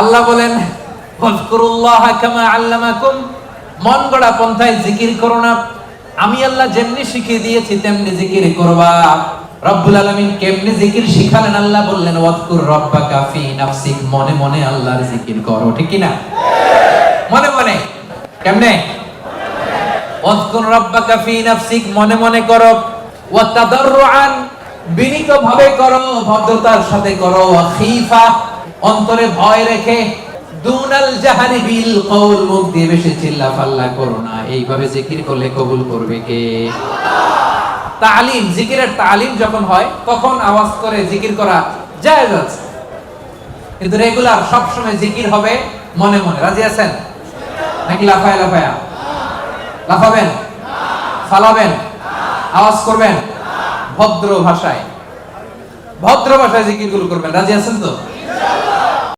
আল্লাহ বলেন ফাযকুরুল্লাহ কামা আল্লামাকুম, মন গড়া পন্থায় জিকির করো না, আমি আল্লাহ যেমনি শিখিয়ে দিয়েছি তেমনি জিকির করবা। রব্বুল আলামিন কেমনে জিকির শিখালেন? আল্লাহ বললেন ওয়াজকুর রাব্বাকা ফি নাফসিক, মনে মনে আল্লাহর জিকির করো। ঠিক কি না? মনে মনে। কেমনে? ওয়াজকুর রাব্বাকা ফি নাফসিক, মনে মনে করো। ওয়া তাদাররুআন, বিনীত ভাবে করো, ভদ্রতার সাথে করো। ওয়া খীফা, অন্তরে ভয় রেখে। দুনাল জাহারি বিল কওল, মুখ দিয়ে বেশি চিল্লাফাল্লা করো না। এইভাবে জিকির করলে কবুল করবে কে? তালিম, জিকিরের তালিম যখন হয় তখন আওয়াজ করে জিকির করা জায়েজ আছে, কিন্তু রেগুলার সব সময় জিকির হবে মনে মনে। রাজি আছেন নাকি লাফায় লাফায়া? লাফাবেন, ফালাবেন, আওয়াজ করবেন ভদ্র ভাষায়, ভদ্র ভাষায় জিকিরগুলো করবেন। রাজি আছেন তো?